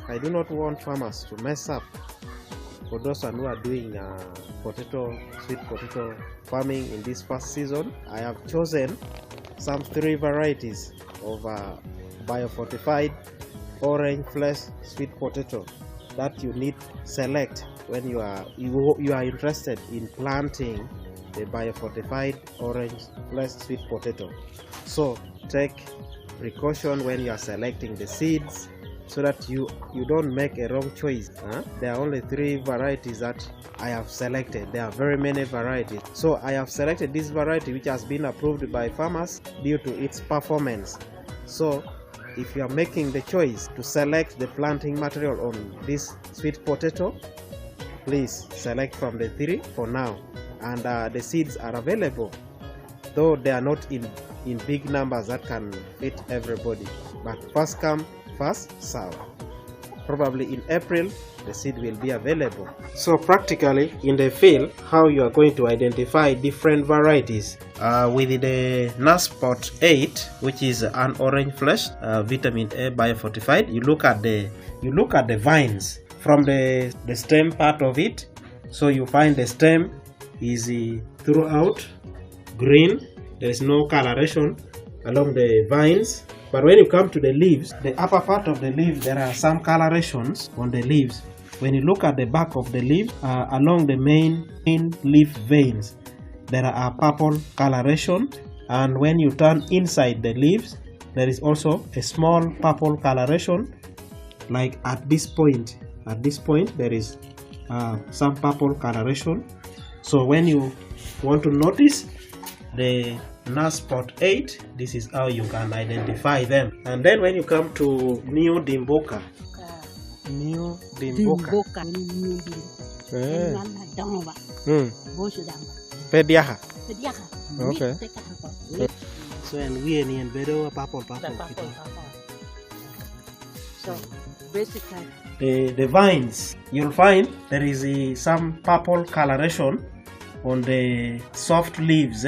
I do not want farmers to mess up. For those who are doing sweet potato farming in this first season, I have chosen some 3 varieties of Bio-fortified Orange Flesh Sweet potato that you need select when you are interested in planting the Bio-fortified Orange Flesh Sweet potato. So take precaution when you are selecting the seeds, so that you don't make a wrong choice. There are only 3 varieties that I have selected. There are very many varieties, so I have selected this variety which has been approved by farmers due to its performance. So if you are making the choice to select the planting material on this sweet potato, please select from the 3 for now. And the seeds are available, though they are not in big numbers that can fit everybody, but first come first serve. Probably in April the seed will be available. So practically in the field, how you are going to identify different varieties with the Nasport 8, which is an orange flesh vitamin A Bio-fortified. You look at the vines from the stem part of it. So you find the stem is throughout green. There is no coloration along the vines. But when you come to the leaves, the upper part of the leaf, there are some colorations on the leaves. When you look at the back of the leaf, along the main leaf veins, there are purple coloration. And when you turn inside the leaves, there is also a small purple coloration. Like at this point, there is some purple coloration. So when you want to notice the Nasport 8, this is how you can identify them. And then when you come to New Dimboka, Pediaha. Okay. So and we and better purple. So basically the vines, you'll find there is some purple coloration on the soft leaves,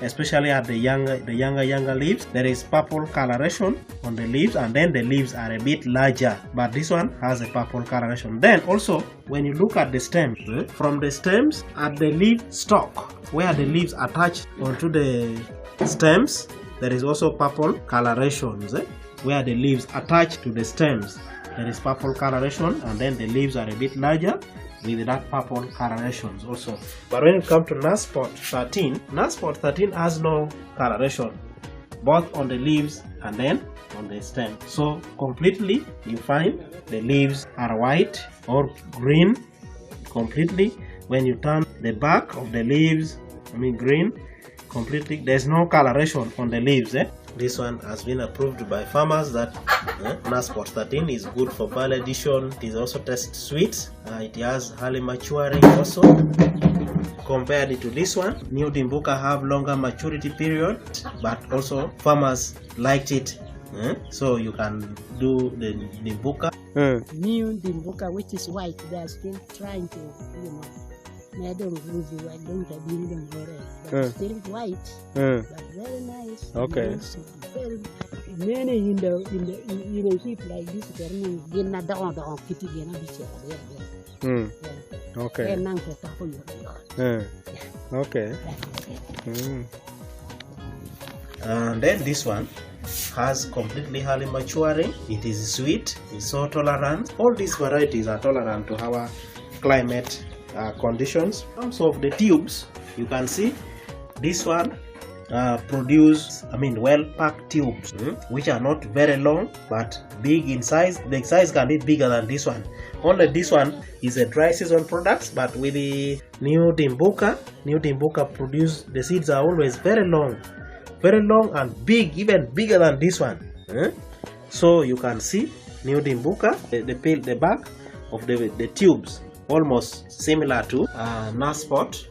especially at the younger leaves. There is purple coloration on the leaves, and then the leaves are a bit larger, but this one has a purple coloration. Then also when you look at the stems, from the stems at the leaf stalk where the leaves attach onto the stems, there is also purple colorations. Where the leaves attach to the stems, there is purple coloration, and then the leaves are a bit larger with that purple colorations also. But when it comes to Nasport 13, Nasport 13 has no coloration, both on the leaves and then on the stem. So completely you find the leaves are white or green completely. When you turn the back of the leaves, green completely. There's no coloration on the leaves. This one has been approved by farmers that Nasport 13 is good for validation. It is also tastes sweet. It has early maturing also. Compared to this one, New Dimboka have longer maturity period, but also farmers liked it. So you can do the Dimboka. New Dimboka, which is white, they are still trying to, I don't lose the white, don't bring them but still white, but very nice. Okay. Very many in the heap like this, Okay. Okay. And then this one has completely early maturing. It is sweet. It's so tolerant. All these varieties are tolerant to our climate conditions. In terms of the tubes, you can see this one produce well-packed tubes, which are not very long but big in size. The size can be bigger than this one. Only this one is a dry season product, but with the New Dimboka produce, the seeds are always very long and big, even bigger than this one. So you can see New Dimboka, the back of the tubes almost similar to Nasport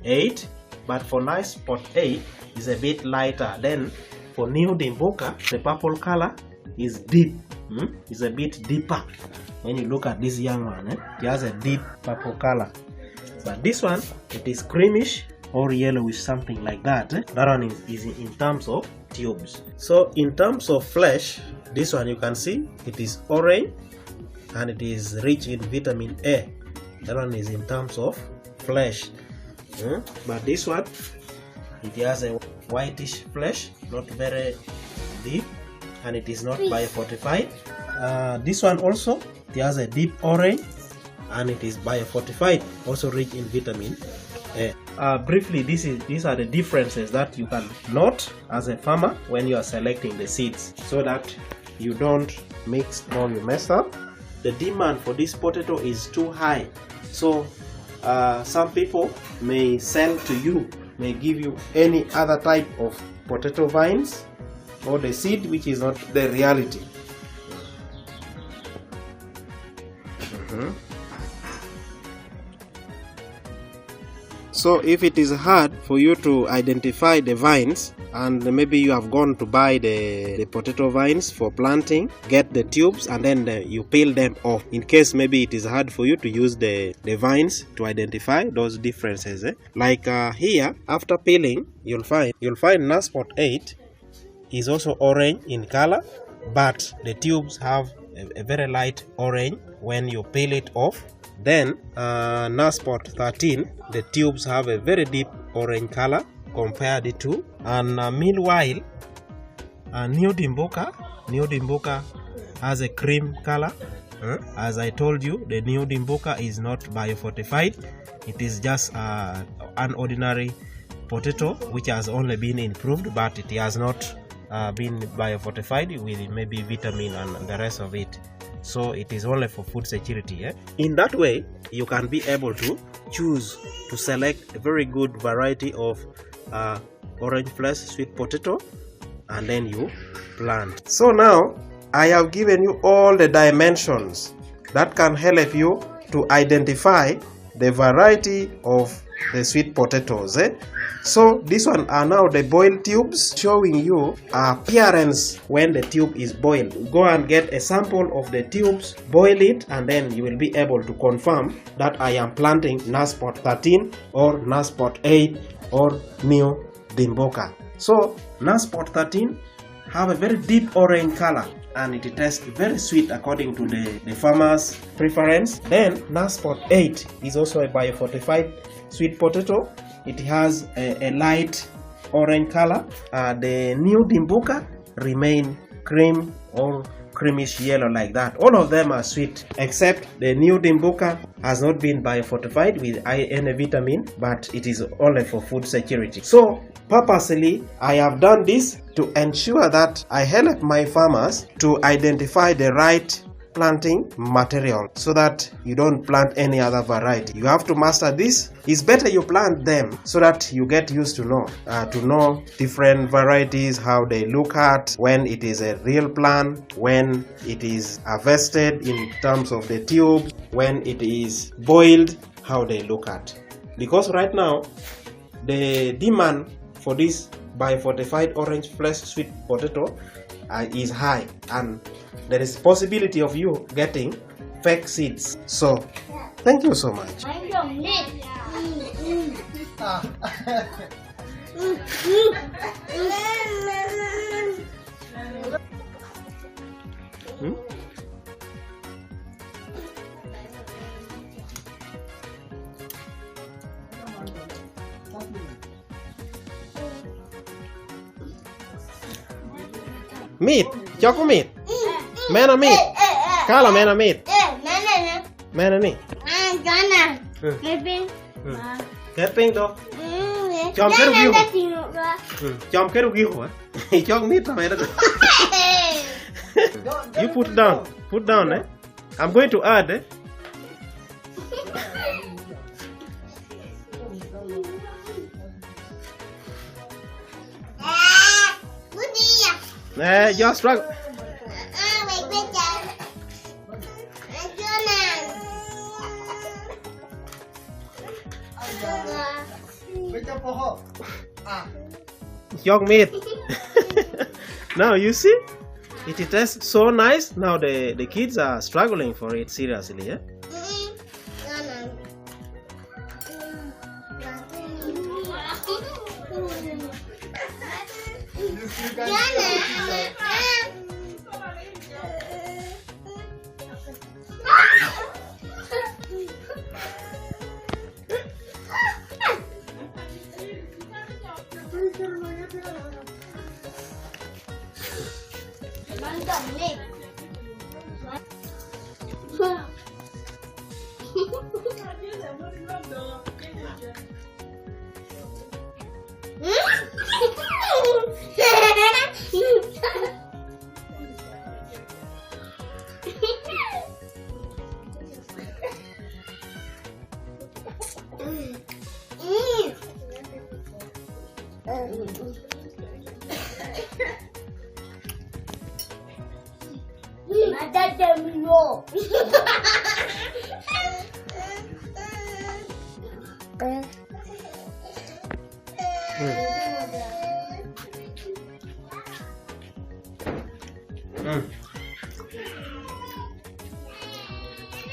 8, but for Nasport 8 is a bit lighter. Then for New Dimboka, the purple color is deep, is a bit deeper. When you look at this young one, it has a deep purple color. But this one, it is creamish or yellowish, something like that. That one is in terms of tubes. So in terms of flesh, this one you can see it is orange and it is rich in vitamin A. That one is in terms of flesh. But this one, it has a whitish flesh, not very deep, and it is not bio-fortified. This one also, it has a deep orange, and it is bio-fortified, also rich in vitamin A. Briefly, these are the differences that you can note as a farmer when you are selecting the seeds, so that you don't mix or you mess up. The demand for this potato is too high, so some people may sell to you, may give you any other type of potato vines or the seed which is not the reality. So if it is hard for you to identify the vines, and maybe you have gone to buy the potato vines for planting, get the tubes and then you peel them off. In case maybe it is hard for you to use the vines to identify those differences. Like here, after peeling, you'll find Nasport 8 is also orange in color, but the tubes have a very light orange when you peel it off. Then Nasport 13, the tubes have a very deep orange color compared to, and meanwhile New Dimboka has a cream color. As I told you, the New Dimboka is not bio-fortified. It is just an ordinary potato which has only been improved, but it has not been bio-fortified with maybe vitamin and the rest of it. So it is only for food security. In that way, you can be able to choose to select a very good variety of orange flesh sweet potato, and then you plant. So now I have given you all the dimensions that can help you to identify the variety of the sweet potatoes. So this one are now the boiled tubes, showing you appearance when the tube is boiled. Go and get a sample of the tubes, boil it, and then you will be able to confirm that I am planting Nasport 13 or Nasport 8 or New Dimboka. So Nasport 13 have a very deep orange color, and it tastes very sweet according to the farmer's preference. Then Nasport 8 is also a bio-fortified sweet potato. It has a light orange color. The New Dimboka remain cream or creamish yellow like that. All of them are sweet, except the New Dimboka has not been bio-fortified with any vitamin, but it is only for food security. So purposely, I have done this to ensure that I help my farmers to identify the right planting material, so that you don't plant any other variety. You have to master this. It's better you plant them so that you get used to know different varieties, how they look at, when it is a real plant, when it is harvested in terms of the tube, when it is boiled, how they look at. Because right now the demand for this bio-fortified orange flesh sweet potato is high, and there is possibility of you getting fake seeds. So thank you so much. Meat, choco meat. Mana meat. Kala mana meat. Mana ni. Keping to. Chom keru giu. Chom keru giu. Chom meat sama itu. You put down. Put down, eh. I'm going to add, eh. Just struggle. Young meat. Now you see, it tastes so nice. Now the kids are struggling for it seriously. Eh?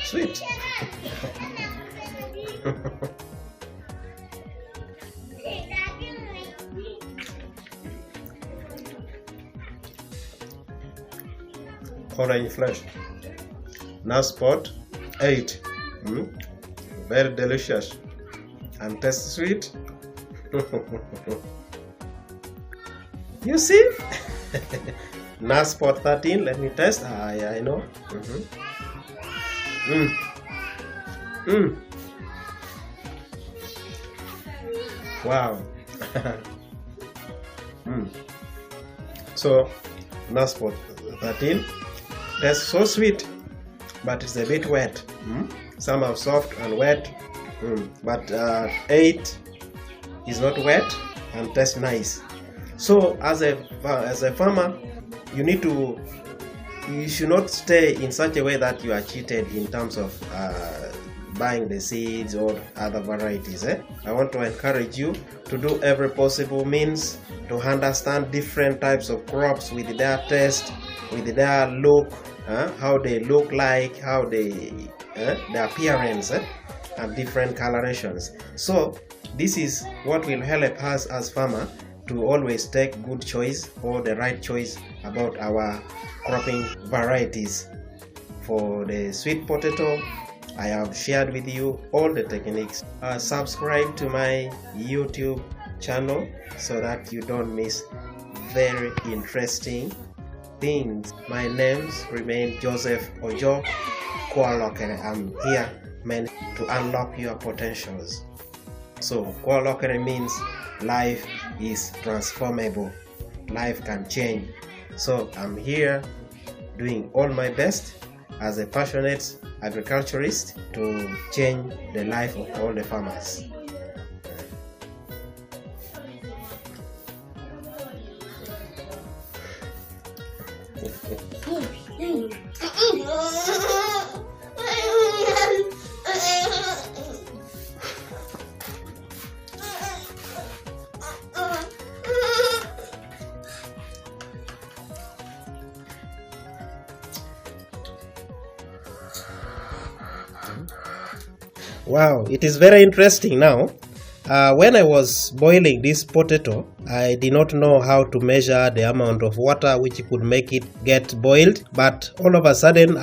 Sweet. Orange flesh. Now spot 8. Very delicious and taste sweet. You see? Now spot 13. Let me test. Yeah, I know. Wow. So now spot 13. That's so sweet, but it's a bit wet. Some are soft and wet, but 8 is not wet and tastes nice. So as a farmer, you should not stay in such a way that you are cheated in terms of buying the seeds or other varieties. I want to encourage you to do every possible means to understand different types of crops with their taste, with their look, how they look like, how they their appearance, and different colorations. So this is what will help us as farmer to always take good choice or the right choice about our cropping varieties. For the sweet potato, I have shared with you all the techniques. Subscribe to my YouTube channel so that you don't miss very interesting things. My names remain Joseph Ojo Kwalokere. I'm here meant to unlock your potentials. So Kwalokere means life is transformable. Life can change. So I'm here doing all my best as a passionate agriculturist to change the life of all the farmers. Wow, it is very interesting now. When I was boiling this potato, I did not know how to measure the amount of water which could make it get boiled, but all of a sudden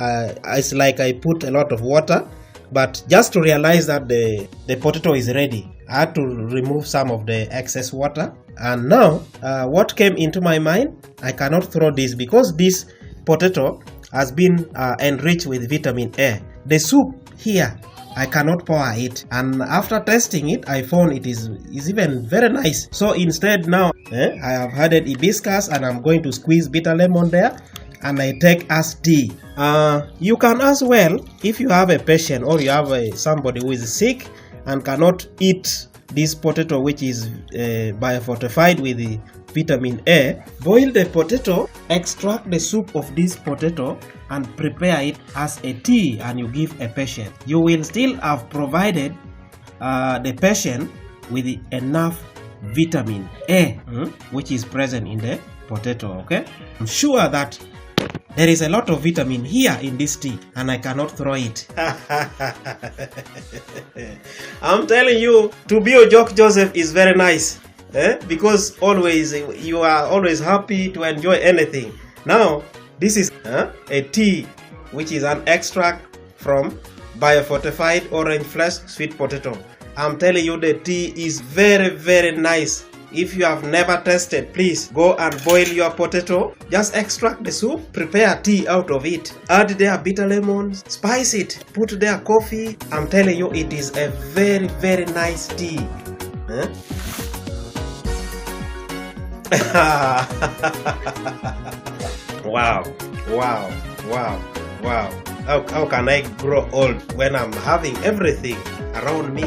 it's like I put a lot of water, but just to realize that the potato is ready, I had to remove some of the excess water. And now what came into my mind, I cannot throw this because this potato has been enriched with vitamin A. The soup here, I cannot pour it, and after testing it, I found it is even very nice. So instead now, I have added hibiscus and I'm going to squeeze bitter lemon there, and I take as tea. You can as well, if you have a patient or you have somebody who is sick and cannot eat this potato which is bio-fortified with the vitamin A, boil the potato, extract the soup of this potato and prepare it as a tea, and you give a patient. You will still have provided the patient with enough vitamin A, which is present in the potato. Okay, I'm sure that there is a lot of vitamin here in this tea and I cannot throw it. I'm telling you, to be a joke Joseph is very nice, because always you are always happy to enjoy anything. Now this is a tea which is an extract from Bio-fortified Orange Flesh Sweet potato. I'm telling you, the tea is very, very nice. If you have never tasted, please go and boil your potato. Just extract the soup, prepare tea out of it. Add their bitter lemon, spice it, put their coffee. I'm telling you, it is a very, very nice tea. Wow, wow, wow, wow. How can I grow old when I'm having everything around me?